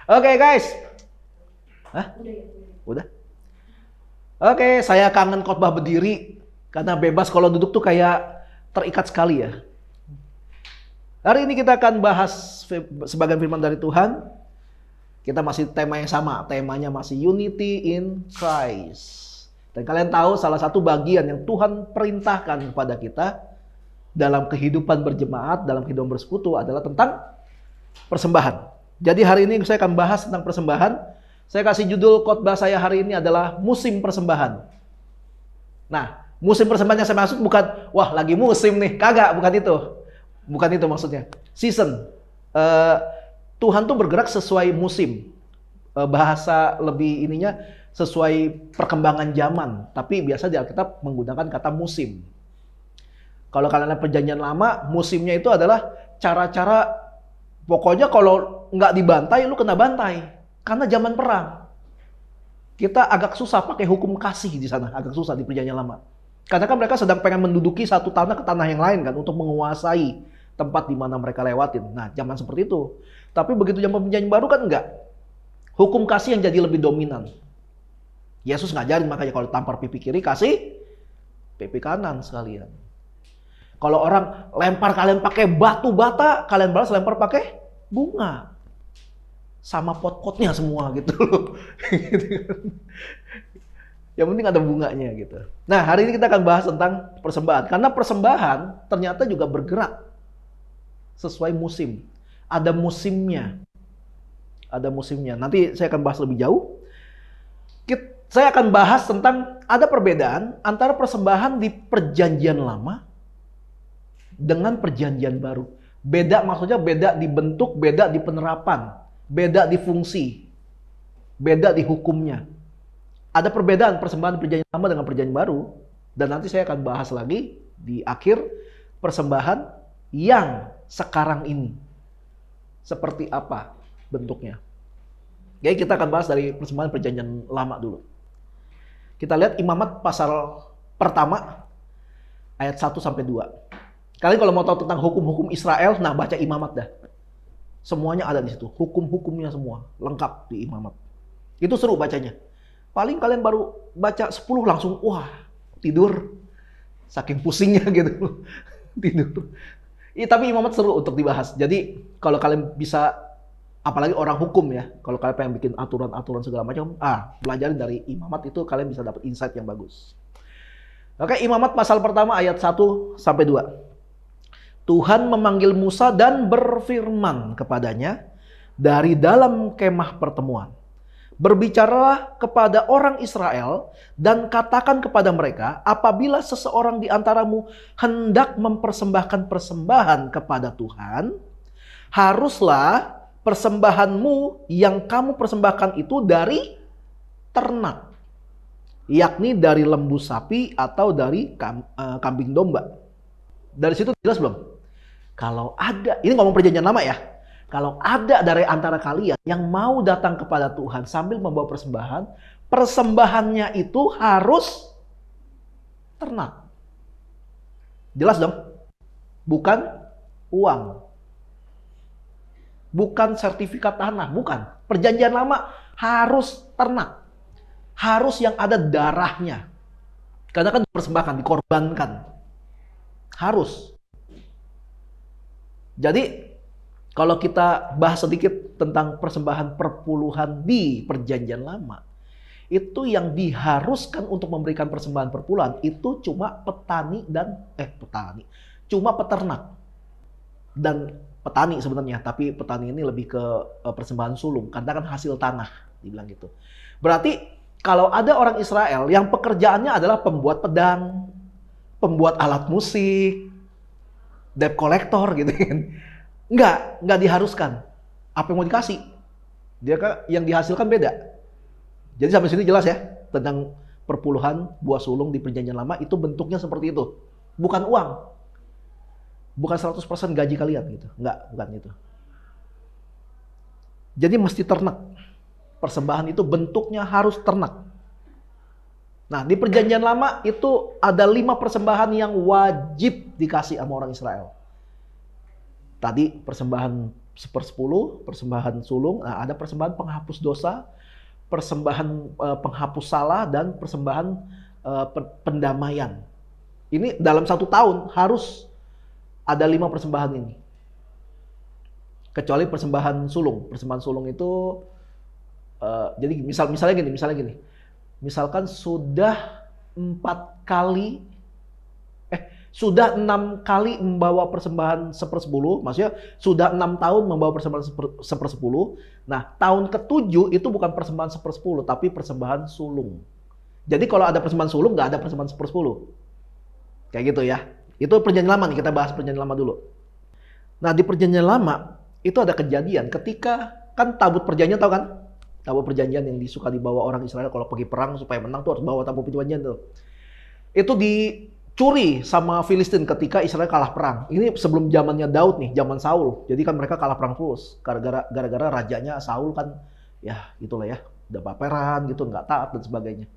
Oke guys. Hah? Udah? Oke, saya kangen khotbah berdiri. Karena bebas kalau duduk tuh kayak terikat sekali ya. Hari ini kita akan bahas sebagian firman dari Tuhan. Kita masih tema yang sama. Temanya masih Unity in Christ. Dan kalian tahu salah satu bagian yang Tuhan perintahkan kepada kita dalam kehidupan berjemaat, dalam kehidupan bersekutu adalah tentang persembahan. Jadi hari ini saya akan bahas tentang persembahan. Saya kasih judul khotbah saya hari ini adalah musim persembahan. Nah, musim persembahan yang saya maksud bukan, wah lagi musim nih. Kagak, bukan itu. Bukan itu maksudnya. Season. Tuhan tuh bergerak sesuai musim. Bahasa lebih ininya sesuai perkembangan zaman. Tapi biasa di Alkitab menggunakan kata musim. Kalau kalian lihat perjanjian lama, musimnya itu adalah cara-cara, pokoknya kalau nggak dibantai, lu kena bantai. Karena zaman perang. Kita agak susah pakai hukum kasih di sana. Agak susah di perjanjian lama. Karena kan mereka sedang pengen menduduki satu tanah ke tanah yang lain kan. Untuk menguasai tempat di mana mereka lewatin. Nah, zaman seperti itu. Tapi begitu zaman perjanjian baru kan enggak. Hukum kasih yang jadi lebih dominan. Yesus ngajarin makanya kalau tampar pipi kiri, kasih pipi kanan sekalian. Kalau orang lempar kalian pakai batu bata, kalian balas lempar pakai bunga. Sama pot-potnya semua gitu loh. Yang penting ada bunganya gitu. Nah, hari ini kita akan bahas tentang persembahan. Karena persembahan ternyata juga bergerak sesuai musim. Ada musimnya. Ada musimnya. Nanti saya akan bahas lebih jauh. Saya akan bahas tentang ada perbedaan antara persembahan di perjanjian lama dengan perjanjian baru. Beda maksudnya beda di bentuk, beda di penerapan, beda di fungsi, beda di hukumnya. Ada perbedaan persembahan di perjanjian lama dengan perjanjian baru. Dan nanti saya akan bahas lagi di akhir persembahan yang sekarang ini. Seperti apa bentuknya. Jadi kita akan bahas dari persembahan perjanjian lama dulu. Kita lihat Imamat pasal pertama ayat 1 sampai 2. Kalian kalau mau tahu tentang hukum-hukum Israel, nah baca Imamat dah. Semuanya ada di situ, hukum-hukumnya semua lengkap di Imamat. Itu seru bacanya. Paling kalian baru baca 10 langsung wah, tidur. Saking pusingnya gitu. Tidur. Tapi Imamat seru untuk dibahas. Jadi kalau kalian bisa, apalagi orang hukum ya, kalau kalian pengen bikin aturan-aturan segala macam, belajarin dari Imamat itu kalian bisa dapat insight yang bagus. Oke, Imamat pasal pertama ayat 1 sampai 2. Tuhan memanggil Musa dan berfirman kepadanya dari dalam kemah pertemuan. Berbicaralah kepada orang Israel dan katakan kepada mereka, apabila seseorang di antaramu hendak mempersembahkan persembahan kepada Tuhan, haruslah persembahanmu yang kamu persembahkan itu dari ternak, yakni dari lembu sapi atau dari kambing domba. Dari situ jelas belum? Kalau ada, ini ngomong perjanjian lama ya. Kalau ada dari antara kalian yang mau datang kepada Tuhan sambil membawa persembahan, persembahannya itu harus ternak. Jelas dong? Bukan uang. Bukan sertifikat tanah, bukan. Perjanjian lama harus ternak. Harus yang ada darahnya. Karena kan dipersembahkan, dikorbankan. Harus. Jadi kalau kita bahas sedikit tentang persembahan perpuluhan di perjanjian lama, itu yang diharuskan untuk memberikan persembahan perpuluhan itu cuma cuma peternak dan petani sebenarnya, tapi petani ini lebih ke persembahan sulung karena kan hasil tanah, dibilang gitu. Berarti kalau ada orang Israel yang pekerjaannya adalah pembuat pedang, pembuat alat musik, debt collector gitu kan. Enggak diharuskan. Apa yang mau dikasih? Dia kan yang dihasilkan beda. Jadi sampai sini jelas ya tentang perpuluhan buah sulung di perjanjian lama itu bentuknya seperti itu. Bukan uang. Bukan 100% gaji kalian gitu. Enggak, bukan itu. Jadi mesti ternak. Persembahan itu bentuknya harus ternak. Nah, di perjanjian lama itu ada 5 persembahan yang wajib dikasih sama orang Israel. Tadi persembahan 1/10 persembahan sulung, nah, ada persembahan penghapus dosa, persembahan penghapus salah, dan persembahan pendamaian. Ini dalam 1 tahun harus ada 5 persembahan ini. Kecuali persembahan sulung. Persembahan sulung itu jadi misalnya gini. Misalkan sudah 6 kali membawa persembahan 1/10, maksudnya sudah 6 tahun membawa persembahan 1/10. Nah, tahun ke-7 itu bukan persembahan 1/10, tapi persembahan sulung. Jadi kalau ada persembahan sulung, nggak ada persembahan 1/10. Kayak gitu ya. Itu perjanjian lama nih, kita bahas perjanjian lama dulu. Nah, di perjanjian lama itu ada kejadian ketika kan tabut perjanjian, tahu kan? Tabut perjanjian yang disuka dibawa orang Israel kalau pergi perang supaya menang tuh harus bawa tabut perjanjian tuh. Itu dicuri sama Filistin ketika Israel kalah perang. Ini sebelum zamannya Daud nih, zaman Saul. Jadi kan mereka kalah perang terus gara-gara rajanya Saul kan ya gitulah ya, udah baperan gitu, nggak taat dan sebagainya.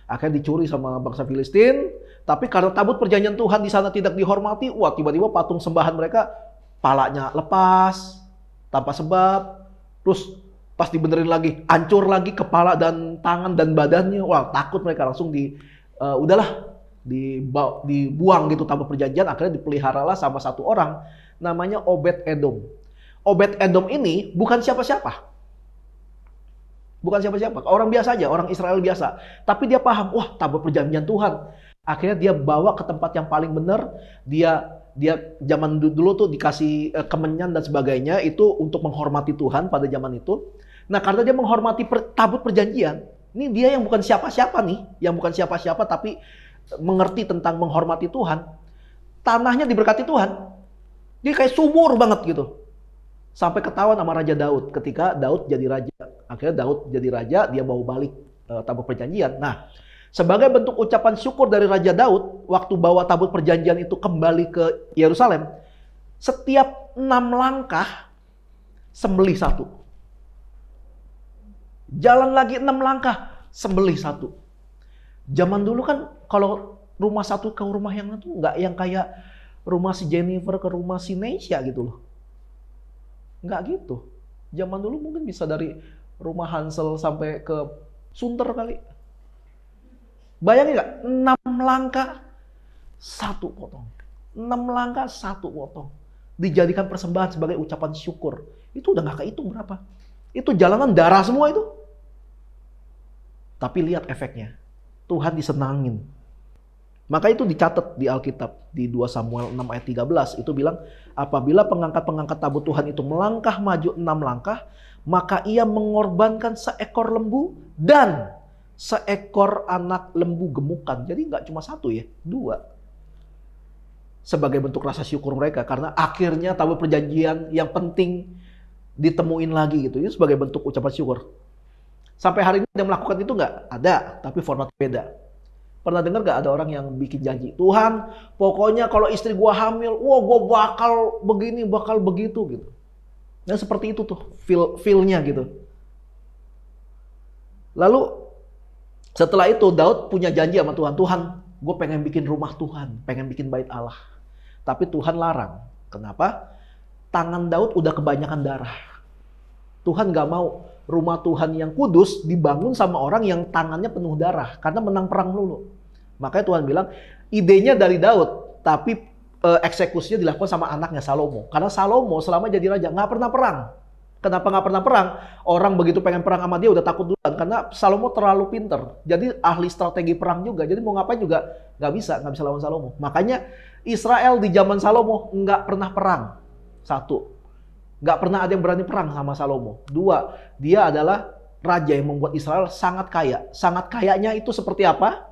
Akhirnya dicuri sama bangsa Filistin, tapi karena tabut perjanjian Tuhan di sana tidak dihormati, wah tiba-tiba patung sembahan mereka palanya lepas tanpa sebab, terus pas dibenerin lagi hancur lagi kepala dan tangan dan badannya. Wah, takut mereka, langsung udahlah dibuang gitu tabut perjanjian. Akhirnya dipeliharalah sama satu orang namanya Obed Edom. Obed Edom ini bukan siapa-siapa. Bukan siapa-siapa, orang biasa aja, orang Israel biasa. Tapi dia paham, wah tabut perjanjian Tuhan. Akhirnya dia bawa ke tempat yang paling benar. Dia zaman dulu tuh dikasih kemenyan dan sebagainya, itu untuk menghormati Tuhan pada zaman itu. Nah, karena dia menghormati tabut perjanjian, ini dia yang bukan siapa-siapa nih, yang bukan siapa-siapa tapi mengerti tentang menghormati Tuhan. Tanahnya diberkati Tuhan. Dia kayak subur banget gitu. Sampai ketahuan sama Raja Daud ketika Daud jadi raja. Akhirnya Daud jadi raja, dia bawa balik tabut perjanjian. Nah, sebagai bentuk ucapan syukur dari Raja Daud, waktu bawa tabut perjanjian itu kembali ke Yerusalem, setiap 6 langkah sembelih 1. Jalan lagi 6 langkah sembelih 1. Zaman dulu kan kalau rumah satu ke rumah yang itu nggak yang kayak rumah si Jennifer ke rumah si Neisha gitu loh. Nggak gitu. Zaman dulu mungkin bisa dari rumah Hansel sampai ke Sunter kali. Bayangin nggak? 6 langkah 1 potong. 6 langkah 1 potong. Dijadikan persembahan sebagai ucapan syukur. Itu udah nggak kehitung berapa. Itu jalanan darah semua itu. Tapi lihat efeknya. Tuhan disenangin. Maka itu dicatat di Alkitab di 2 Samuel 6 ayat 13 itu bilang, apabila pengangkat-pengangkat tabut Tuhan itu melangkah maju 6 langkah, maka ia mengorbankan seekor lembu dan seekor anak lembu gemukan. Jadi nggak cuma 1 ya, 2. Sebagai bentuk rasa syukur mereka karena akhirnya tabut perjanjian yang penting ditemuin lagi gitu. Itu sebagai bentuk ucapan syukur. Sampai hari ini dia melakukan itu nggak? Ada, tapi format beda. Pernah dengar gak ada orang yang bikin janji, Tuhan pokoknya kalau istri gua hamil, wah gua bakal begini, bakal begitu gitu. Nah seperti itu tuh feel-nya gitu. Lalu setelah itu Daud punya janji sama Tuhan, Tuhan gue pengen bikin rumah Tuhan, pengen bikin bait Allah. Tapi Tuhan larang. Kenapa? Tangan Daud udah kebanyakan darah. Tuhan gak mau rumah Tuhan yang kudus dibangun sama orang yang tangannya penuh darah. Karena menang perang dulu. Makanya Tuhan bilang, idenya dari Daud. Tapi eksekusinya dilakukan sama anaknya Salomo. Karena Salomo selama jadi raja gak pernah perang. Kenapa gak pernah perang? Orang begitu pengen perang sama dia udah takut duluan. Karena Salomo terlalu pinter. Jadi ahli strategi perang juga. Jadi mau ngapain juga gak bisa lawan Salomo. Makanya Israel di zaman Salomo gak pernah perang. 1. Gak pernah ada yang berani perang sama Salomo. 2, dia adalah raja yang membuat Israel sangat kaya. Sangat kayanya itu seperti apa?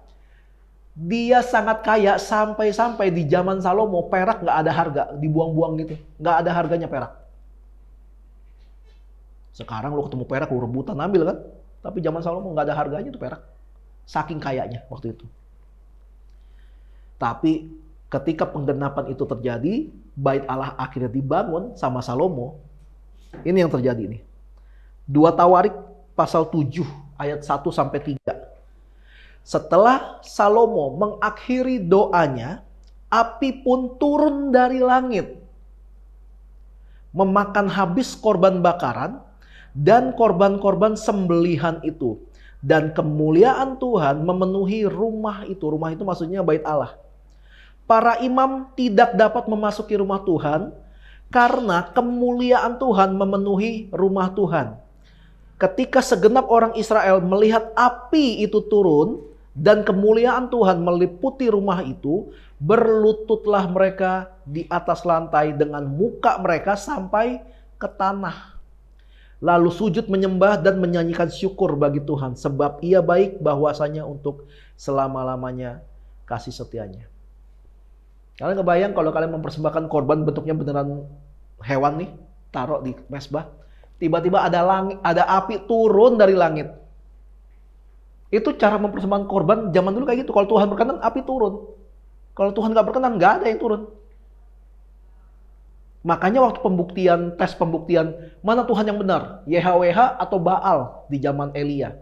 Dia sangat kaya sampai-sampai di zaman Salomo perak gak ada harga. Dibuang-buang gitu. Gak ada harganya perak. Sekarang lo ketemu perak, lo rebutan ambil kan? Tapi zaman Salomo gak ada harganya tuh perak. Saking kayanya waktu itu. Tapi ketika penggenapan itu terjadi, bait Allah akhirnya dibangun sama Salomo. Ini yang terjadi nih. 2 Tawarik pasal 7 ayat 1-3. Setelah Salomo mengakhiri doanya, api pun turun dari langit, memakan habis korban bakaran dan korban-korban sembelihan itu. Dan kemuliaan Tuhan memenuhi rumah itu. Rumah itu maksudnya bait Allah. Para imam tidak dapat memasuki rumah Tuhan karena kemuliaan Tuhan memenuhi rumah Tuhan. Ketika segenap orang Israel melihat api itu turun dan kemuliaan Tuhan meliputi rumah itu, berlututlah mereka di atas lantai dengan muka mereka sampai ke tanah. Lalu sujud menyembah dan menyanyikan syukur bagi Tuhan, sebab Ia baik bahwasanya untuk selama-lamanya kasih setianya. Kalian kebayang kalau kalian mempersembahkan korban bentuknya beneran hewan nih, taruh di mezbah, tiba-tiba ada api turun dari langit. Itu cara mempersembahkan korban zaman dulu kayak gitu. Kalau Tuhan berkenan, api turun. Kalau Tuhan nggak berkenan, nggak ada yang turun. Makanya waktu tes pembuktian, mana Tuhan yang benar? YHWH atau Baal di zaman Elia.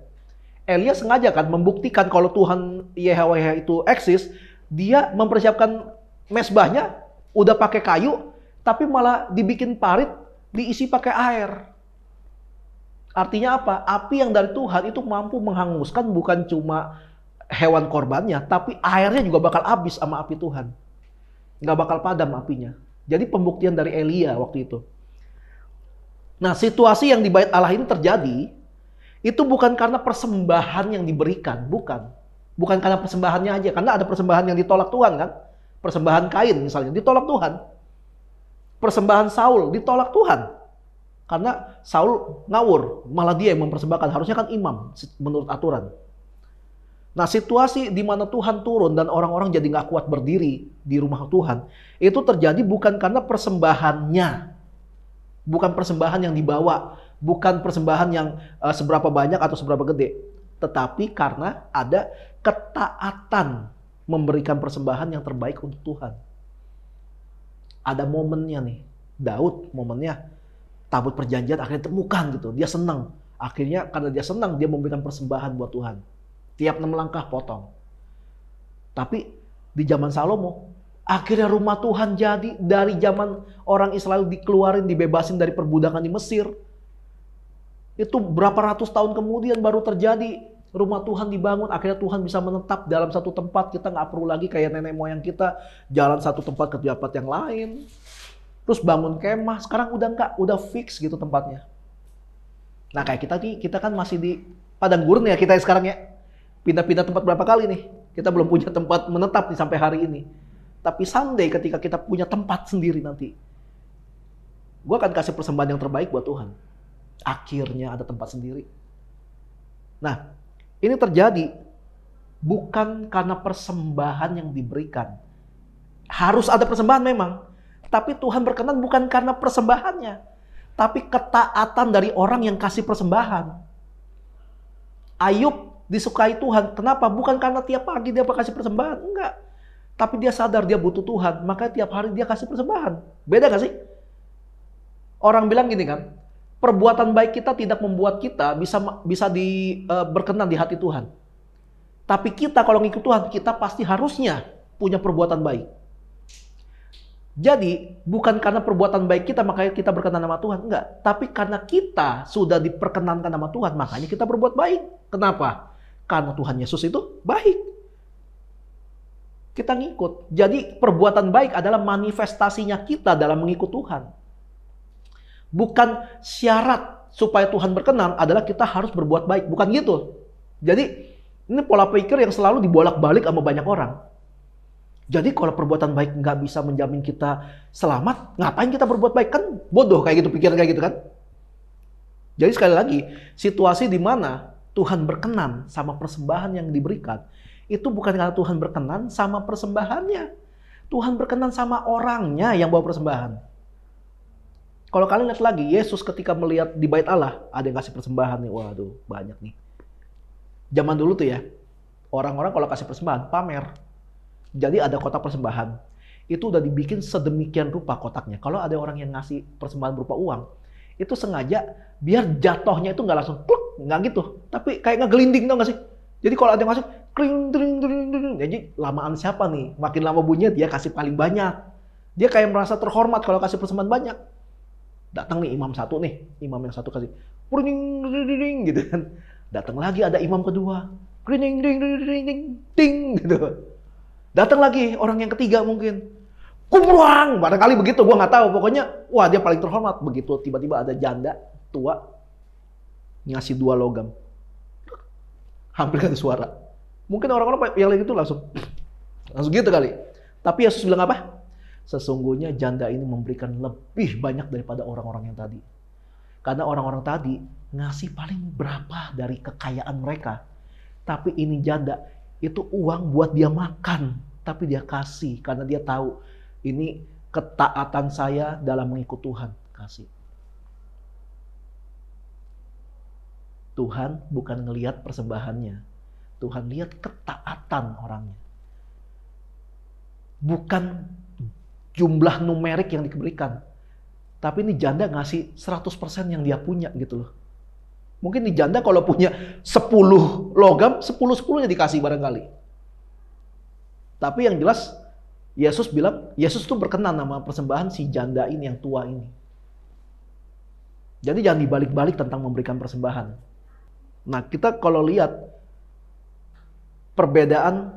Elia sengaja kan membuktikan kalau Tuhan YHWH itu eksis, dia mempersiapkan mezbahnya, udah pakai kayu, tapi malah dibikin parit, diisi pakai air. Artinya apa? Api yang dari Tuhan itu mampu menghanguskan bukan cuma hewan korbannya, tapi airnya juga bakal habis sama api Tuhan. Nggak bakal padam apinya. Jadi pembuktian dari Elia waktu itu. Nah, situasi yang di bait Allah ini terjadi, itu bukan karena persembahan yang diberikan, bukan. Bukan karena persembahannya aja, karena ada persembahan yang ditolak Tuhan kan. Persembahan Kain misalnya, ditolak Tuhan. Persembahan Saul, ditolak Tuhan. Karena Saul ngawur, malah dia yang mempersembahkan. Harusnya kan imam, menurut aturan. Nah, situasi di mana Tuhan turun dan orang-orang jadi nggak kuat berdiri di rumah Tuhan, itu terjadi bukan karena persembahannya, bukan persembahan yang dibawa, bukan persembahan yang seberapa banyak atau seberapa gede, tetapi karena ada ketaatan memberikan persembahan yang terbaik untuk Tuhan. Ada momennya nih, Daud momennya tabut perjanjian akhirnya temukan gitu, dia senang. Akhirnya karena dia senang, dia memberikan persembahan buat Tuhan. Tiap 6 langkah potong. Tapi di zaman Salomo, akhirnya rumah Tuhan jadi dari zaman orang Israel dikeluarin, dibebasin dari perbudakan di Mesir. Itu berapa ratus tahun kemudian baru terjadi. Rumah Tuhan dibangun, akhirnya Tuhan bisa menetap dalam satu tempat. Kita nggak perlu lagi kayak nenek moyang kita, jalan satu tempat ke tempat yang lain. Terus bangun kemah, sekarang udah nggak, udah fix gitu tempatnya. Nah kayak kita kan masih di padang gurun ya kita sekarang ya. Pindah-pindah tempat berapa kali nih. Kita belum punya tempat menetap nih sampai hari ini. Tapi someday ketika kita punya tempat sendiri nanti, gue akan kasih persembahan yang terbaik buat Tuhan. Akhirnya ada tempat sendiri. Nah, ini terjadi bukan karena persembahan yang diberikan. Harus ada persembahan memang. Tapi Tuhan berkenan bukan karena persembahannya. Tapi ketaatan dari orang yang kasih persembahan. Ayub disukai Tuhan. Kenapa? Bukan karena tiap pagi dia kasih persembahan. Enggak. Tapi dia sadar dia butuh Tuhan. Makanya tiap hari dia kasih persembahan. Beda gak sih? Orang bilang gini kan. Perbuatan baik kita tidak membuat kita bisa berkenan di hati Tuhan. Tapi kita kalau ngikut Tuhan, kita pasti harusnya punya perbuatan baik. Jadi bukan karena perbuatan baik kita makanya kita berkenan sama Tuhan. Enggak. Tapi karena kita sudah diperkenankan sama Tuhan, makanya kita berbuat baik. Kenapa? Karena Tuhan Yesus itu baik. Kita ngikut. Jadi perbuatan baik adalah manifestasinya kita dalam mengikut Tuhan. Bukan syarat supaya Tuhan berkenan adalah kita harus berbuat baik. Bukan gitu. Jadi ini pola pikir yang selalu dibolak-balik sama banyak orang. Jadi kalau perbuatan baik nggak bisa menjamin kita selamat, ngapain kita berbuat baik? Kan bodoh kayak gitu, pikiran kayak gitu kan. Jadi sekali lagi, situasi di mana Tuhan berkenan sama persembahan yang diberikan, itu bukan karena Tuhan berkenan sama persembahannya. Tuhan berkenan sama orangnya yang bawa persembahan. Kalau kalian lihat lagi, Yesus ketika melihat di bait Allah, ada yang kasih persembahan nih, waduh banyak nih. Zaman dulu tuh ya, orang-orang kalau kasih persembahan, pamer. Jadi ada kotak persembahan, itu udah dibikin sedemikian rupa kotaknya. Kalau ada orang yang ngasih persembahan berupa uang, itu sengaja biar jatuhnya itu nggak langsung kluk, nggak gitu. Tapi kayak ngegelinding tau nggak sih? Jadi kalau ada yang masuk, kling, dring, dring, dring. Jadi lamaan siapa nih? Makin lama bunyinya dia kasih paling banyak. Dia kayak merasa terhormat kalau kasih persembahan banyak. Datang nih imam satu nih, imam yang satu kasih pring ding gitu kan. Datang lagi ada imam kedua, pring ding ding ding ding gitu. Datang lagi orang yang ketiga mungkin, kumruang, barangkali begitu, gua nggak tahu. Pokoknya, wah dia paling terhormat. Begitu tiba-tiba ada janda tua ngasih 2 logam, hampir gak ada suara. Mungkin orang-orang yang lain itu langsung gitu kali. Tapi Yesus bilang apa? Sesungguhnya janda ini memberikan lebih banyak daripada orang-orang yang tadi. Karena orang-orang tadi ngasih paling berapa dari kekayaan mereka. Tapi ini janda, itu uang buat dia makan. Tapi dia kasih karena dia tahu ini ketaatan saya dalam mengikut Tuhan. Kasih. Tuhan bukan ngelihat persembahannya. Tuhan lihat ketaatan orangnya. Bukan jumlah numerik yang diberikan. Tapi ini janda ngasih 100% yang dia punya gitu loh. Mungkin nih janda kalau punya 10 logam, 10-10-nya dikasih barangkali. Tapi yang jelas Yesus bilang, Yesus tuh berkenan sama persembahan si janda ini yang tua ini. Jadi jangan dibalik-balik tentang memberikan persembahan. Nah, kita kalau lihat perbedaan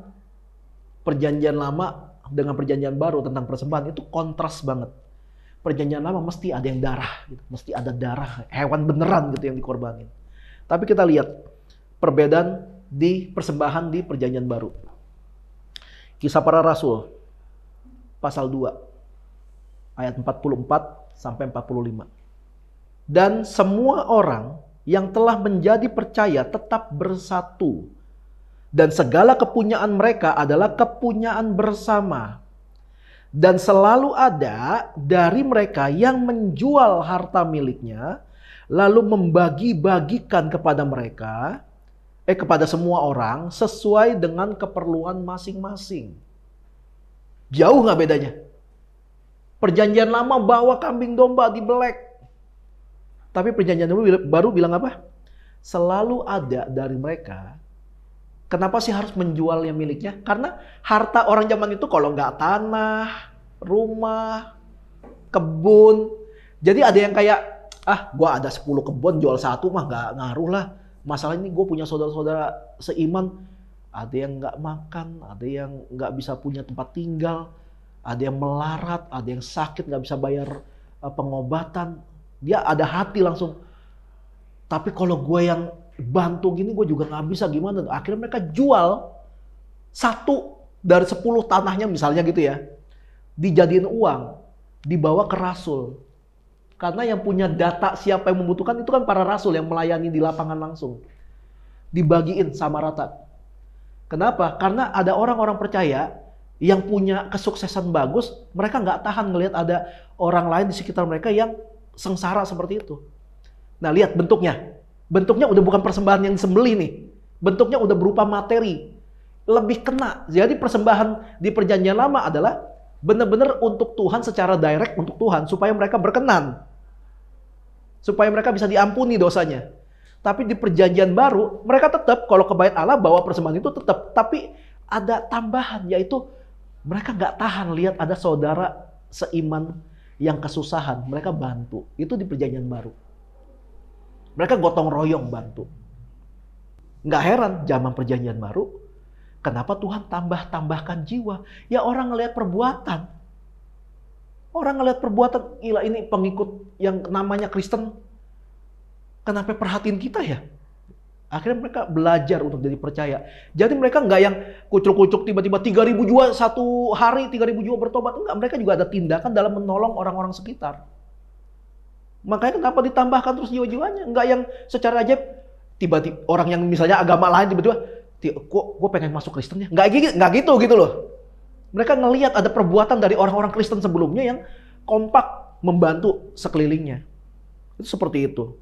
perjanjian lama dengan perjanjian baru tentang persembahan itu kontras banget. Perjanjian lama mesti ada yang darah, gitu. Mesti ada darah, hewan beneran gitu yang dikorbanin. Tapi kita lihat perbedaan di persembahan di perjanjian baru. Kisah Para Rasul pasal 2 ayat 44 sampai 45. Dan semua orang yang telah menjadi percaya tetap bersatu. Dan segala kepunyaan mereka adalah kepunyaan bersama. Dan selalu ada dari mereka yang menjual harta miliknya, lalu membagi-bagikan kepada mereka, kepada semua orang, sesuai dengan keperluan masing-masing. Jauh nggak bedanya? Perjanjian lama bawa kambing domba dibelek. Tapi perjanjian baru bilang apa? Selalu ada dari mereka. Kenapa sih harus menjual yang miliknya? Karena harta orang zaman itu kalau nggak tanah, rumah, kebun. Jadi ada yang kayak, gua ada 10 kebun jual 1 mah nggak ngaruh lah. Masalah ini gue punya saudara-saudara seiman. Ada yang nggak makan, ada yang nggak bisa punya tempat tinggal, ada yang melarat, ada yang sakit nggak bisa bayar pengobatan. Dia ada hati langsung. Tapi kalau gue yang bantu gini gue juga nggak bisa gimana. Akhirnya mereka jual 1 dari 10 tanahnya misalnya gitu ya. Dijadiin uang. Dibawa ke rasul. Karena yang punya data siapa yang membutuhkan itu kan para rasul yang melayani di lapangan langsung. Dibagiin sama rata. Kenapa? Karena ada orang-orang percaya yang punya kesuksesan bagus. Mereka nggak tahan ngelihat ada orang lain di sekitar mereka yang sengsara seperti itu. Nah lihat bentuknya. Bentuknya udah bukan persembahan yang disembelih nih. Bentuknya udah berupa materi. Lebih kena. Jadi persembahan di perjanjian lama adalah benar-benar untuk Tuhan secara direct untuk Tuhan. Supaya mereka berkenan. Supaya mereka bisa diampuni dosanya. Tapi di perjanjian baru mereka tetap kalau ke bait Allah bawa persembahan itu tetap. Tapi ada tambahan yaitu mereka nggak tahan lihat ada saudara seiman yang kesusahan. Mereka bantu. Itu di perjanjian baru. Mereka gotong royong bantu. Nggak heran zaman perjanjian baru. Kenapa Tuhan tambahkan jiwa? Ya orang ngelihat perbuatan. Orang ngelihat perbuatan. Gila ini pengikut yang namanya Kristen. Kenapa perhatiin kita ya? Akhirnya mereka belajar untuk jadi percaya. Jadi mereka nggak yang kucuk-kucuk tiba-tiba 3.000 jiwa satu hari, 3.000 jiwa bertobat. Enggak, mereka juga ada tindakan dalam menolong orang-orang sekitar. Makanya kenapa ditambahkan terus jiwa-jiwanya? Enggak yang secara ajaib tiba-tiba orang yang misalnya agama lain tiba-tiba, kok gue pengen masuk Kristen ya? Nggak gitu loh. Mereka ngelihat ada perbuatan dari orang-orang Kristen sebelumnya yang kompak membantu sekelilingnya. Itu seperti itu.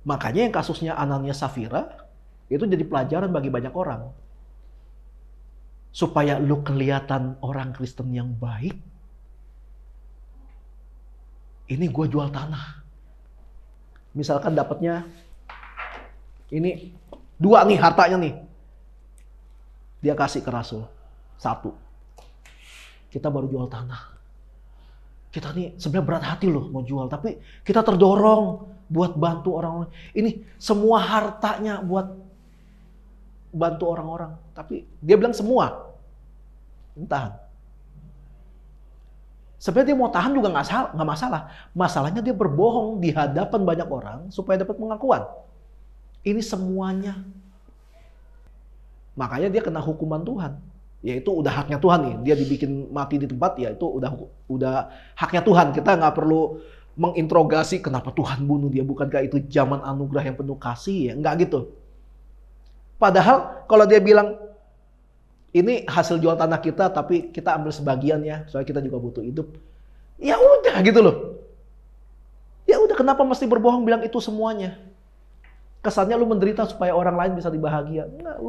Makanya yang kasusnya Ananias Safira itu jadi pelajaran bagi banyak orang. Supaya lu kelihatan orang Kristen yang baik. Ini gue jual tanah. Misalkan dapatnya ini 2 nih hartanya nih. Dia kasih ke rasul 1. Kita baru jual tanah. Kita nih sebenarnya berat hati loh mau jual, tapi kita terdorong buat bantu orang-orang. Ini semua hartanya buat bantu orang-orang. Tapi dia bilang semua. Tahan. Sebenarnya dia mau tahan juga nggak masalah. Masalahnya dia berbohong di hadapan banyak orang supaya dapat pengakuan. Ini semuanya. Makanya dia kena hukuman Tuhan. Yaitu udah haknya Tuhan nih. Dia dibikin mati di tempat, ya itu udah haknya Tuhan. Kita nggak perlu menginterogasi kenapa Tuhan bunuh dia. Bukankah itu zaman anugerah yang penuh kasih ya? Nggak gitu. Padahal kalau dia bilang, ini hasil jual tanah kita, tapi kita ambil sebagian ya, soalnya kita juga butuh hidup. Ya udah gitu loh. Ya udah, kenapa mesti berbohong bilang itu semuanya? Kesannya lu menderita supaya orang lain bisa dibahagia. Enggak,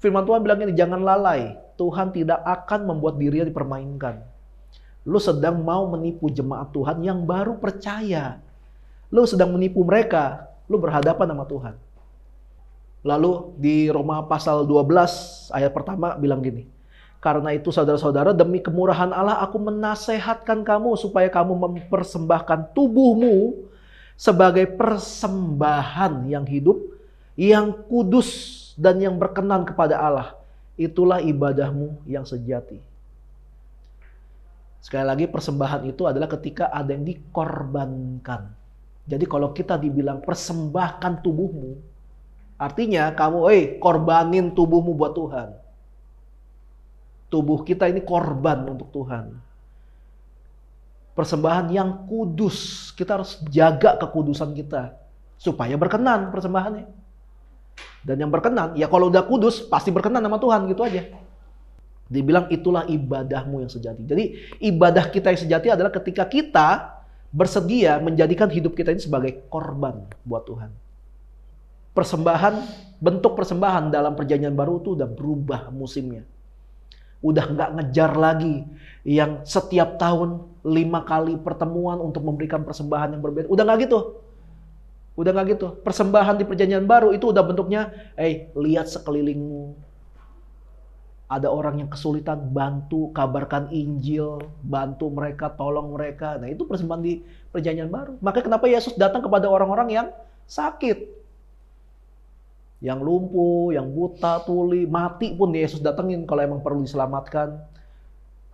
firman Tuhan bilang ini, jangan lalai. Tuhan tidak akan membuat dirinya dipermainkan. Lu sedang mau menipu jemaat Tuhan yang baru percaya. Lu sedang menipu mereka. Lu berhadapan sama Tuhan. Lalu di Roma pasal 12 ayat pertama bilang gini. Karena itu saudara-saudara, demi kemurahan Allah aku menasehatkan kamu supaya kamu mempersembahkan tubuhmu sebagai persembahan yang hidup, yang kudus dan yang berkenan kepada Allah. Itulah ibadahmu yang sejati. Sekali lagi, persembahan itu adalah ketika ada yang dikorbankan. Jadi kalau kita dibilang persembahkan tubuhmu, artinya kamu, korbanin tubuhmu buat Tuhan. Tubuh kita ini korban untuk Tuhan. Persembahan yang kudus. Kita harus jaga kekudusan kita. Supaya berkenan persembahannya. Dan yang berkenan, ya kalau udah kudus, pasti berkenan sama Tuhan, gitu aja. Dibilang itulah ibadahmu yang sejati. Jadi ibadah kita yang sejati adalah ketika kita bersedia menjadikan hidup kita ini sebagai korban buat Tuhan. Persembahan, bentuk persembahan dalam perjanjian baru itu udah berubah musimnya. Udah nggak ngejar lagi yang setiap tahun 5 kali pertemuan untuk memberikan persembahan yang berbeda. Udah nggak gitu. Udah nggak gitu. Persembahan di perjanjian baru itu udah bentuknya, lihat sekelilingmu. Ada orang yang kesulitan, bantu, kabarkan Injil, bantu mereka, tolong mereka. Nah itu persembahan di perjanjian baru. Makanya kenapa Yesus datang kepada orang-orang yang sakit. Yang lumpuh, yang buta, tuli, mati pun Yesus datengin kalau emang perlu diselamatkan.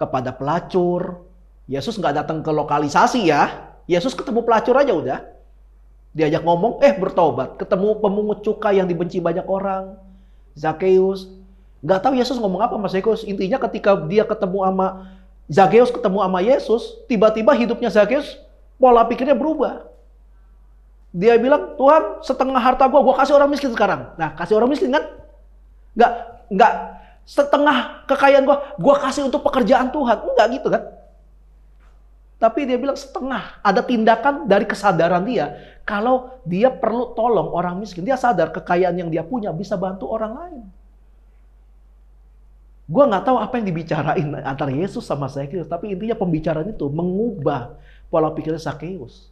Kepada pelacur, Yesus nggak datang ke lokalisasi ya. Yesus ketemu pelacur aja udah. Diajak ngomong, bertobat. Ketemu pemungut cukai yang dibenci banyak orang. Zakeus. Nggak tahu Yesus ngomong apa sama Zakeus. Intinya ketika dia ketemu sama Zakeus, ketemu sama Yesus, tiba-tiba hidupnya Zakeus, pola pikirnya berubah. Dia bilang, Tuhan, setengah harta gue kasih orang miskin sekarang. Nah, kasih orang miskin kan? Enggak. Setengah kekayaan gue kasih untuk pekerjaan Tuhan. Enggak gitu kan? Tapi dia bilang setengah. Ada tindakan dari kesadaran dia. Kalau dia perlu tolong orang miskin. Dia sadar kekayaan yang dia punya bisa bantu orang lain. Gue nggak tahu apa yang dibicarain antara Yesus sama Zakeus. Tapi intinya pembicaraan itu mengubah pola pikirnya Zakeus.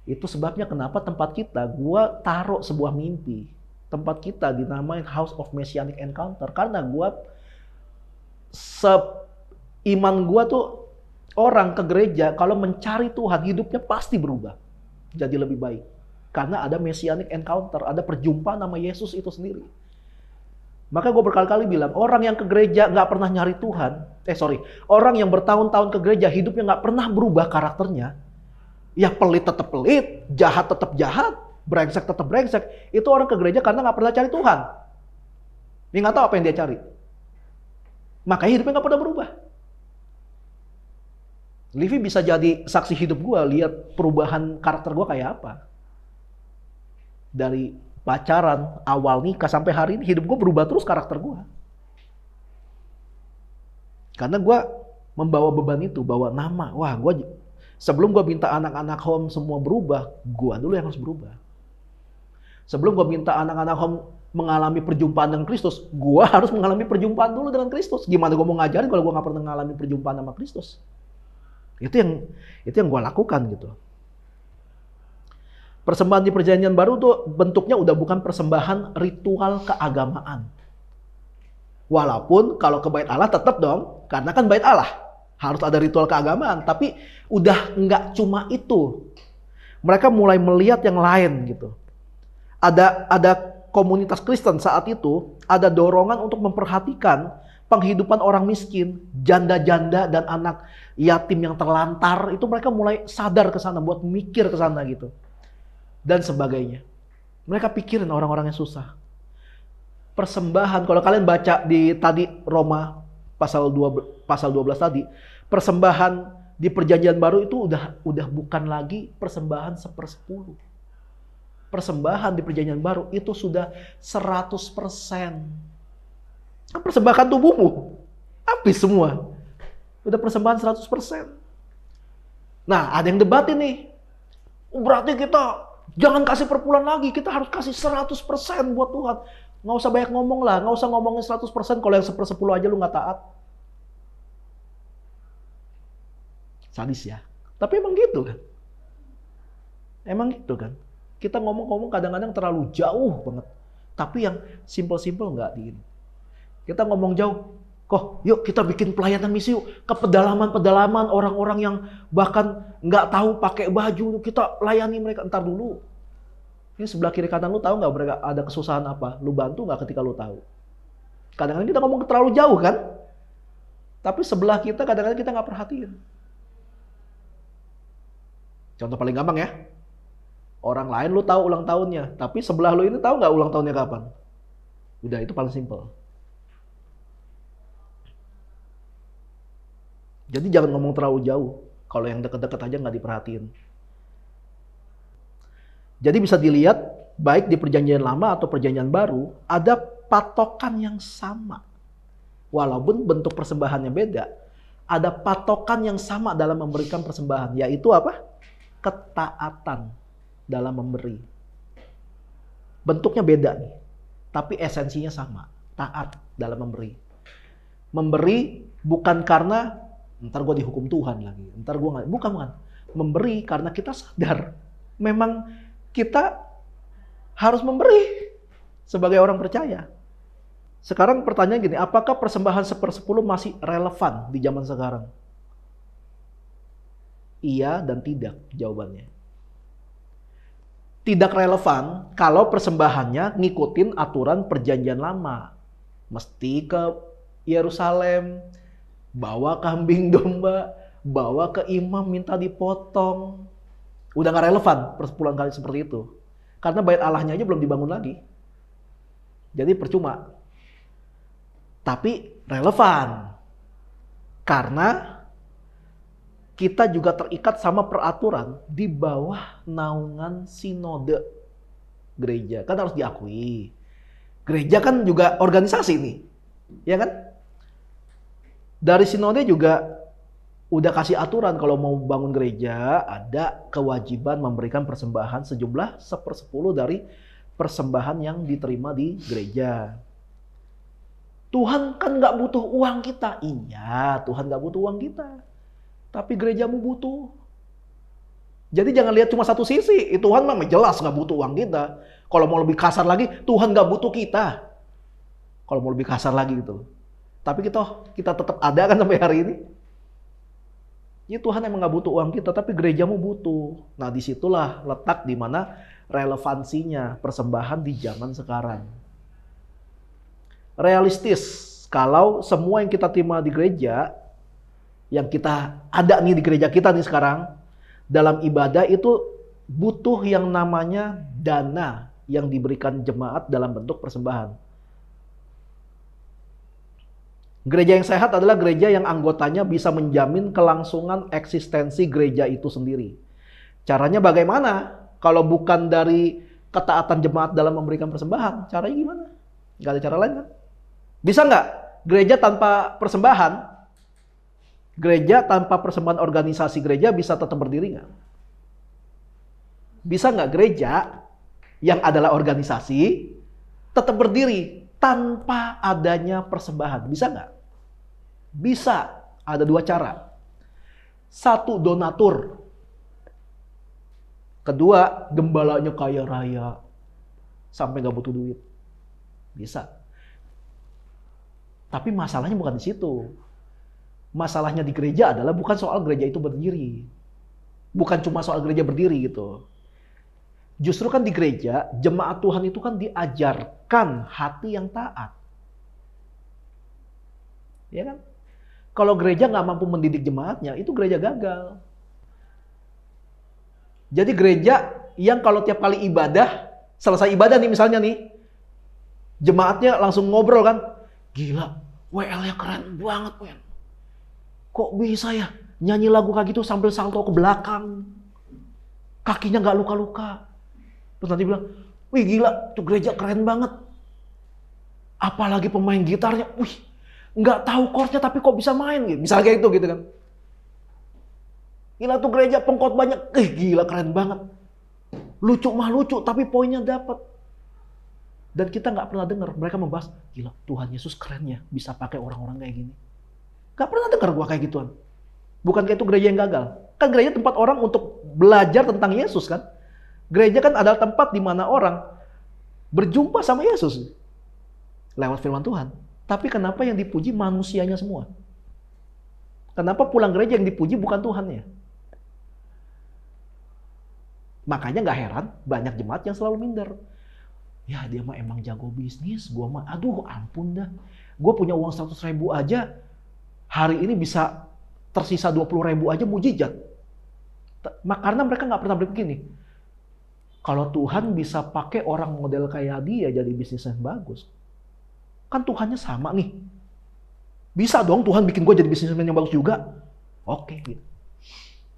Itu sebabnya kenapa tempat kita, gua taruh sebuah mimpi. Tempat kita dinamain House of Messianic Encounter. Karena iman gua tuh orang ke gereja kalau mencari Tuhan, hidupnya pasti berubah. Jadi lebih baik. Karena ada Messianic Encounter, ada perjumpaan sama Yesus itu sendiri. Maka gue berkali-kali bilang, orang yang ke gereja gak pernah nyari Tuhan. Orang yang bertahun-tahun ke gereja, hidupnya gak pernah berubah karakternya. Ya pelit tetap pelit, jahat tetap jahat, brengsek tetap brengsek. Itu orang ke gereja karena nggak pernah cari Tuhan. Dia nggak tahu apa yang dia cari. Makanya hidupnya nggak pernah berubah. Livi bisa jadi saksi hidup gue, lihat perubahan karakter gue kayak apa. Dari pacaran, awal nikah sampai hari ini, hidup gue berubah terus karakter gue. Karena gue membawa beban itu, bawa nama. Wah, sebelum gue minta anak-anak home semua berubah, gue dulu yang harus berubah. Sebelum gue minta anak-anak home mengalami perjumpaan dengan Kristus, gue harus mengalami perjumpaan dulu dengan Kristus. Gimana gue mau ngajarin kalau gue gak pernah mengalami perjumpaan sama Kristus? Itu yang gue lakukan gitu. Persembahan di perjanjian baru tuh bentuknya udah bukan persembahan ritual keagamaan. Walaupun kalau ke bait Allah tetap dong, karena kan bait Allah. Harus ada ritual keagamaan, tapi udah nggak cuma itu. Mereka mulai melihat yang lain gitu. Ada komunitas Kristen saat itu, ada dorongan untuk memperhatikan penghidupan orang miskin, janda-janda dan anak yatim yang terlantar. Itu mereka mulai sadar ke sana, buat mikir ke sana gitu. Dan sebagainya. Mereka pikirin orang-orang yang susah. Persembahan, kalau kalian baca di tadi Roma pasal 12 tadi, persembahan di perjanjian baru itu udah bukan lagi persembahan 1/10. Persembahan di perjanjian baru itu sudah 100%. Persembahkan tubuhmu, habis semua. Udah persembahan 100%. Nah, ada yang debat ini. Berarti kita jangan kasih perpuluhan lagi, kita harus kasih 100% buat Tuhan. Nggak usah banyak ngomong lah, nggak usah ngomongin 100%, kalau yang 1/10 aja lu nggak taat. Sadis ya. Tapi emang gitu kan. Emang gitu kan. Kita ngomong-ngomong kadang-kadang terlalu jauh banget. Tapi yang simple-simple nggak di ini. Kita ngomong jauh. Kok yuk kita bikin pelayanan misi yuk. Ke pedalaman-pedalaman orang-orang yang bahkan nggak tahu pakai baju. Kita layani mereka. Ntar dulu. Ini sebelah kiri kanan lu tahu nggak mereka ada kesusahan apa? Lu bantu nggak ketika lu tahu? Kadang-kadang kita ngomong terlalu jauh kan? Tapi sebelah kita kadang-kadang kita nggak perhatiin. Contoh paling gampang ya. Orang lain lu tahu ulang tahunnya, tapi sebelah lu ini tahu nggak ulang tahunnya kapan? Udah, itu paling simple. Jadi jangan ngomong terlalu jauh. Kalau yang deket-deket aja nggak diperhatiin. Jadi bisa dilihat baik di perjanjian lama atau perjanjian baru ada patokan yang sama. Walaupun bentuk persembahannya beda, ada patokan yang sama dalam memberikan persembahan, yaitu apa? Ketaatan dalam memberi. Bentuknya beda nih, tapi esensinya sama. Taat dalam memberi. Memberi bukan karena ntar gue dihukum Tuhan lagi, ntar gue nggak, bukan. Memberi karena kita sadar memang kita harus memberi sebagai orang percaya. Sekarang pertanyaan gini, apakah persembahan 1/10 masih relevan di zaman sekarang? Iya dan tidak jawabannya. Tidak relevan kalau persembahannya ngikutin aturan perjanjian lama. Mesti ke Yerusalem, bawa kambing domba, bawa ke imam minta dipotong. Udah gak relevan persepuluhan kali seperti itu. Karena bait Allahnya aja belum dibangun lagi. Jadi percuma. Tapi relevan. Karena kita juga terikat sama peraturan di bawah naungan sinode gereja. Kan harus diakui. Gereja kan juga organisasi nih. Ya kan? Dari sinode juga udah kasih aturan kalau mau bangun gereja ada kewajiban memberikan persembahan sejumlah 1/10 dari persembahan yang diterima di gereja. Tuhan kan nggak butuh uang kita. Iya, Tuhan nggak butuh uang kita. Tapi gerejamu butuh. Jadi jangan lihat cuma satu sisi. Tuhan memang jelas nggak butuh uang kita. Kalau mau lebih kasar lagi, Tuhan nggak butuh kita. Kalau mau lebih kasar lagi gitu. Tapi kita tetap ada kan sampai hari ini. Ya Tuhan emang gak butuh uang kita, tapi gerejamu butuh. Nah disitulah letak di mana relevansinya persembahan di zaman sekarang. Realistis, kalau semua yang kita terima di gereja, yang kita ada nih di gereja kita nih sekarang, dalam ibadah itu butuh yang namanya dana yang diberikan jemaat dalam bentuk persembahan. Gereja yang sehat adalah gereja yang anggotanya bisa menjamin kelangsungan eksistensi gereja itu sendiri. Caranya bagaimana? Kalau bukan dari ketaatan jemaat dalam memberikan persembahan, caranya gimana? Gak ada cara lain kan? Bisa nggak gereja tanpa persembahan? Gereja tanpa persembahan organisasi gereja bisa tetap berdiri nggak? Bisa nggak gereja yang adalah organisasi tetap berdiri tanpa adanya persembahan? Bisa nggak? Bisa. Ada dua cara. Satu, donatur. Kedua, gembalanya kaya raya. Sampai nggak butuh duit. Bisa. Tapi masalahnya bukan di situ. Masalahnya di gereja adalah bukan soal gereja itu berdiri. Bukan cuma soal gereja berdiri gitu. Justru kan di gereja, jemaat Tuhan itu kan diajarkan hati yang taat. Ya kan? Kalau gereja nggak mampu mendidik jemaatnya, itu gereja gagal. Jadi gereja yang kalau tiap kali ibadah, selesai ibadah nih misalnya nih, jemaatnya langsung ngobrol kan, gila, WL-nya keren banget, men. Kok bisa ya nyanyi lagu kayak gitu sambil salto ke belakang, kakinya nggak luka-luka. Terus nanti bilang, wih gila, tuh gereja keren banget. Apalagi pemain gitarnya, wih, nggak tahu chordnya tapi kok bisa main gitu. Misalnya kayak gitu kan. Gila tuh gereja pengkhotbahnya, gila keren banget. Lucu mah lucu, tapi poinnya dapat. Dan kita nggak pernah dengar mereka membahas, gila Tuhan Yesus keren ya, bisa pakai orang-orang kayak gini. Gak pernah dengar gua kayak gituan. Bukan kayak itu gereja yang gagal. Kan gereja tempat orang untuk belajar tentang Yesus kan. Gereja kan adalah tempat di mana orang berjumpa sama Yesus lewat firman Tuhan. Tapi kenapa yang dipuji manusianya semua? Kenapa pulang gereja yang dipuji bukan Tuhannya? Makanya gak heran banyak jemaat yang selalu minder. Ya dia mah emang jago bisnis, gua mah aduh ampun dah. Gua punya uang 100.000 aja, hari ini bisa tersisa 20.000 aja mujizat. Karena mereka nggak pernah berpikir nih, kalau Tuhan bisa pakai orang model kayak dia jadi bisnis yang bagus, kan Tuhannya sama nih. Bisa dong Tuhan bikin gue jadi bisnismen yang bagus juga. Oke, gitu.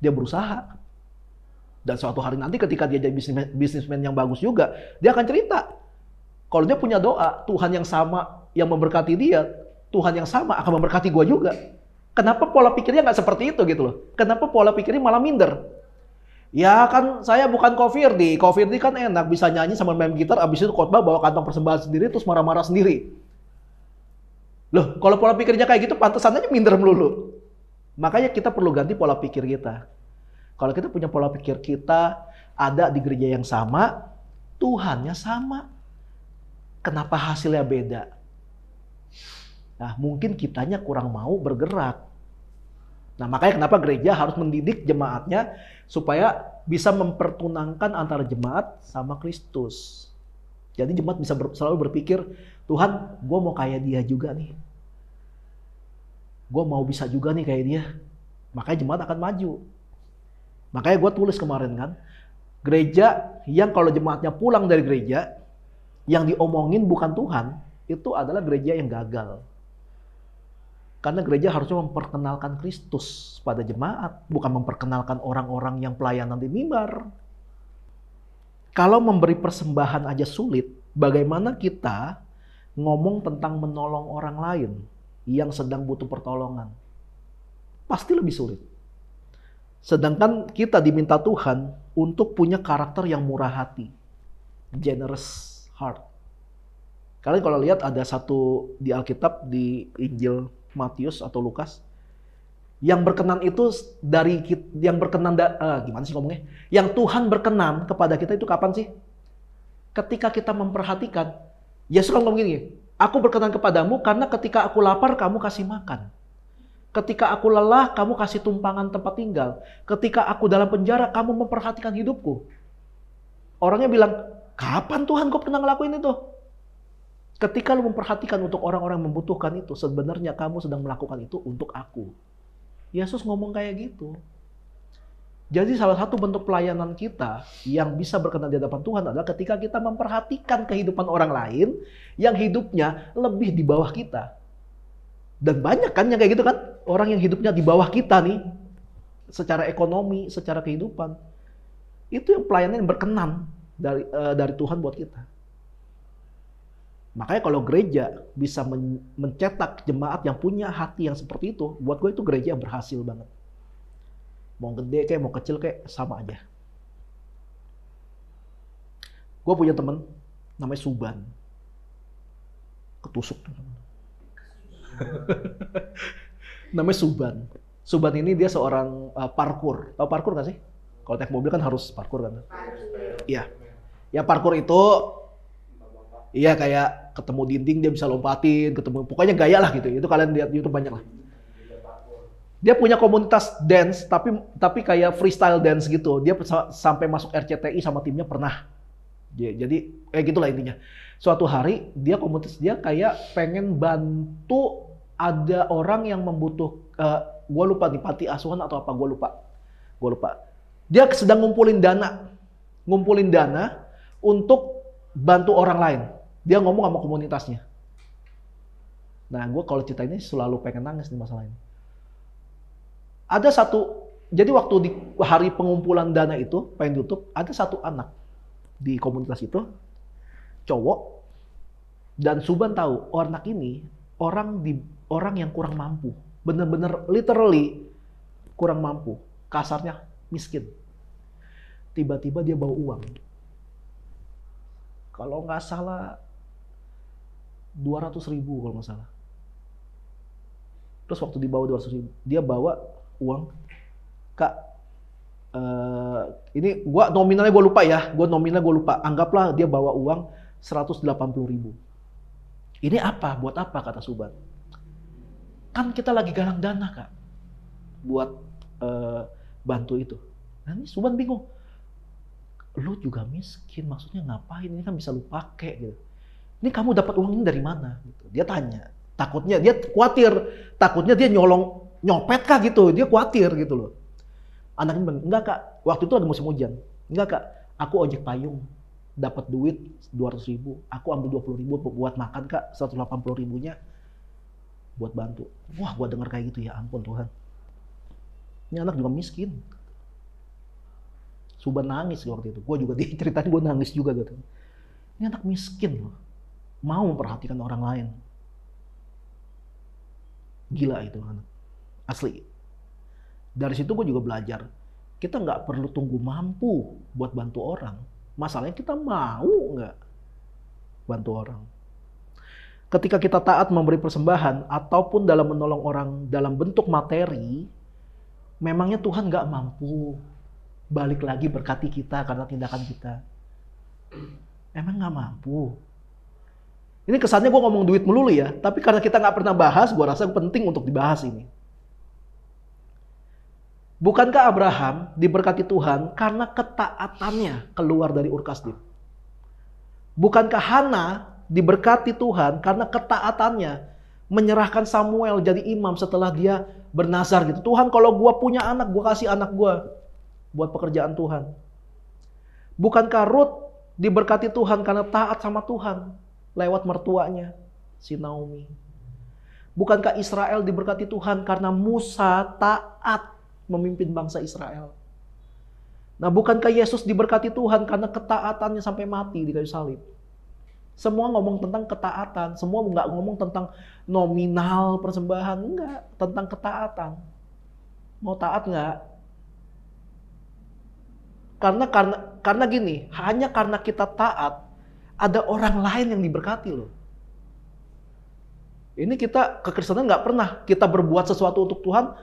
Dia berusaha. Dan suatu hari nanti ketika dia jadi bisnismen yang bagus juga, dia akan cerita. Kalau dia punya doa, Tuhan yang sama yang memberkati dia, Tuhan yang sama akan memberkati gue juga. Kenapa pola pikirnya nggak seperti itu gitu loh? Kenapa pola pikirnya malah minder? Ya kan saya bukan Kofirdi. Kofirdi kan enak, bisa nyanyi sama main gitar, abis itu khotbah bawa kantong persembahan sendiri, terus marah-marah sendiri. Loh, kalau pola pikirnya kayak gitu, pantesannya minder melulu. Makanya kita perlu ganti pola pikir kita. Kalau kita punya pola pikir kita ada di gereja yang sama, Tuhannya sama. Kenapa hasilnya beda? Nah, mungkin kitanya kurang mau bergerak. Nah, makanya kenapa gereja harus mendidik jemaatnya supaya bisa mempertunangkan antara jemaat sama Kristus. Jadi jemaat bisa selalu berpikir, Tuhan, gue mau kayak dia juga nih. Gue mau bisa juga nih kayak dia. Makanya jemaat akan maju. Makanya gue tulis kemarin kan, gereja yang kalau jemaatnya pulang dari gereja, yang diomongin bukan Tuhan, itu adalah gereja yang gagal. Karena gereja harusnya memperkenalkan Kristus pada jemaat, bukan memperkenalkan orang-orang yang pelayanan di mimbar. Kalau memberi persembahan aja sulit, bagaimana kita ngomong tentang menolong orang lain yang sedang butuh pertolongan? Pasti lebih sulit. Sedangkan kita diminta Tuhan untuk punya karakter yang murah hati. Generous heart. Kalian kalau lihat ada satu di Alkitab, di Injil Matius atau Lukas, yang berkenan itu dari yang berkenan gimana sih ngomongnya? Yang Tuhan berkenan kepada kita itu kapan sih? Ketika kita memperhatikan. Yesus kan ngomong gini, aku berkenan kepadamu karena ketika aku lapar kamu kasih makan. Ketika aku lelah kamu kasih tumpangan tempat tinggal. Ketika aku dalam penjara kamu memperhatikan hidupku. Orangnya bilang, kapan Tuhan kau pernah ngelakuin itu? Ketika lu memperhatikan untuk orang-orang yang membutuhkan itu, sebenarnya kamu sedang melakukan itu untuk aku. Yesus ngomong kayak gitu. Jadi salah satu bentuk pelayanan kita yang bisa berkenan di hadapan Tuhan adalah ketika kita memperhatikan kehidupan orang lain yang hidupnya lebih di bawah kita. Dan banyak kan yang kayak gitu kan, orang yang hidupnya di bawah kita nih, secara ekonomi, secara kehidupan. Itu yang pelayanan yang berkenan dari Tuhan buat kita. Makanya kalau gereja bisa mencetak jemaat yang punya hati yang seperti itu, buat gue itu gereja yang berhasil banget. Mau gede kayak mau kecil kayak sama aja. Gue punya temen namanya Suban. Ketusuk. Namanya Suban. Suban ini dia seorang parkour. Tahu parkour gak sih? Kalau naik mobil kan harus parkour kan? Iya. Ya parkour itu iya kayak ketemu dinding dia bisa lompatin, ketemu pokoknya gaya lah gitu. Itu kalian lihat di YouTube banyak lah. Dia punya komunitas dance, tapi kayak freestyle dance gitu. Dia sampai masuk RCTI sama timnya pernah. Jadi kayak gitulah intinya. Suatu hari dia komunitas dia kayak pengen bantu ada orang yang membutuhkan, gue lupa nih panti asuhan atau apa, gue lupa. Dia sedang ngumpulin dana untuk bantu orang lain. Dia ngomong sama komunitasnya. Nah, gue kalau cerita ini selalu pengen nangis nih masalah ini. Jadi waktu di hari pengumpulan dana itu, pengen tutup, ada satu anak di komunitas itu, cowok, dan Suban tahu, anak ini orang yang kurang mampu. Bener-bener literally kurang mampu. Kasarnya miskin. Tiba-tiba dia bawa uang. Kalau nggak salah 200.000 kalau nggak salah. Terus waktu dibawa 200.000, dia bawa uang, Kak, ini nominalnya gue lupa. Anggaplah dia bawa uang 180.000. Ini apa? Buat apa? Kata Suban. Kan kita lagi galang dana, Kak, buat bantu itu. Nah, ini Suban bingung. Lu juga miskin, maksudnya ngapain? Ini kan bisa lu pakai gitu. Ini kamu dapat uang ini dari mana? Gitu. Dia tanya. Takutnya dia khawatir, takutnya dia nyopet kah gitu. Dia khawatir gitu loh. Anaknya bilang, enggak Kak, waktu itu lagi musim hujan. Enggak Kak, aku ojek payung, dapat duit 200.000, aku ambil 20.000 buat makan Kak, 180.000-nya buat bantu. Wah, gua denger kayak gitu, ya ampun Tuhan. Ini anak juga miskin. Suban nangis waktu itu. Gua juga diceritain, gua nangis juga gitu. Ini anak miskin loh, mau memperhatikan orang lain. Gila itu anak, asli. Dari situ gue juga belajar, kita nggak perlu tunggu mampu buat bantu orang. Masalahnya kita mau nggak bantu orang. Ketika kita taat memberi persembahan ataupun dalam menolong orang dalam bentuk materi, memangnya Tuhan nggak mampu balik lagi berkati kita karena tindakan kita? Emang nggak mampu? Ini kesannya gue ngomong duit melulu ya, tapi karena kita nggak pernah bahas, gue rasa penting untuk dibahas ini. Bukankah Abraham diberkati Tuhan karena ketaatannya keluar dari Ur Kasdim? Bukankah Hana diberkati Tuhan karena ketaatannya menyerahkan Samuel jadi imam setelah dia bernazar gitu. Tuhan, kalau gue punya anak, gue kasih anak gue buat pekerjaan Tuhan. Bukankah Ruth diberkati Tuhan karena taat sama Tuhan lewat mertuanya, si Naomi. Bukankah Israel diberkati Tuhan karena Musa taat memimpin bangsa Israel. Nah, bukankah Yesus diberkati Tuhan karena ketaatannya sampai mati di kayu salib? Semua ngomong tentang ketaatan, semua nggak ngomong tentang nominal persembahan, enggak, tentang ketaatan. Mau taat nggak? Karena gini, hanya karena kita taat, ada orang lain yang diberkati loh. Ini kita kekristenan nggak pernah kita berbuat sesuatu untuk Tuhan,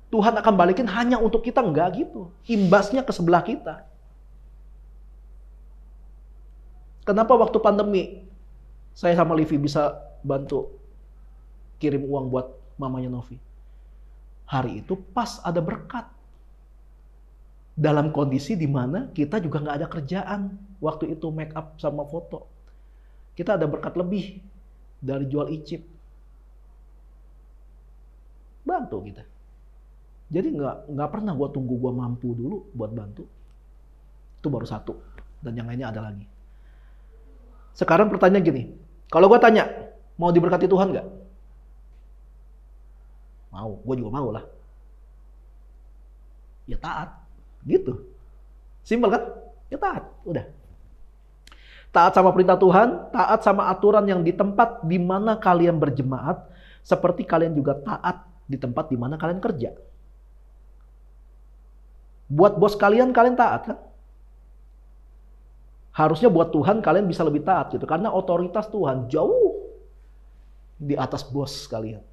Tuhan akan balikin hanya untuk kita, enggak gitu. Imbasnya ke sebelah kita. Kenapa waktu pandemi saya sama Livi bisa bantu kirim uang buat mamanya Novi? Hari itu pas ada berkat. Dalam kondisi di mana kita juga nggak ada kerjaan. Waktu itu make up sama foto. Kita ada berkat lebih dari jual icip. Bantu kita. Jadi nggak pernah gue tunggu gue mampu dulu buat bantu. Itu baru satu. Dan yang lainnya ada lagi. Sekarang pertanyaan gini. Kalau gue tanya, mau diberkati Tuhan nggak? Mau. Gue juga mau lah. Ya taat. Gitu. Simpel kan? Ya taat. Udah. Taat sama perintah Tuhan, taat sama aturan yang di tempat di mana kalian berjemaat, seperti kalian juga taat di tempat di mana kalian kerja. Buat bos kalian taat kan? Harusnya buat Tuhan kalian bisa lebih taat gitu, karena otoritas Tuhan jauh di atas bos kalian.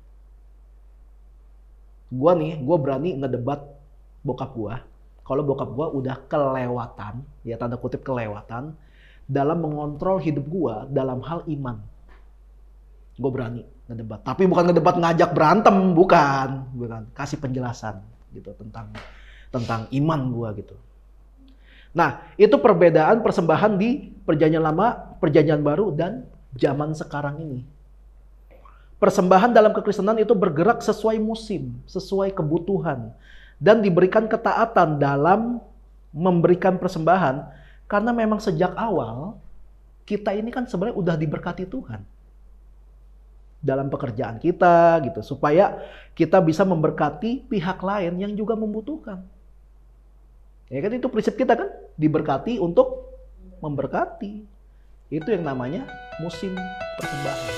Gue berani ngedebat bokap gue. Kalau bokap gue udah kelewatan, ya tanda kutip kelewatan, dalam mengontrol hidup gue dalam hal iman. Gue berani. Ngedebat. Tapi bukan ngedebat ngajak berantem, bukan. Kasih penjelasan gitu tentang iman gua gitu. Nah, itu perbedaan persembahan di Perjanjian Lama, Perjanjian Baru, dan zaman sekarang ini. Persembahan dalam kekristenan itu bergerak sesuai musim, sesuai kebutuhan, dan diberikan ketaatan dalam memberikan persembahan, karena memang sejak awal kita ini kan sebenarnya udah diberkati Tuhan dalam pekerjaan kita gitu, supaya kita bisa memberkati pihak lain yang juga membutuhkan. Ya kan, itu prinsip kita kan, diberkati untuk memberkati. Itu yang namanya musim persembahan.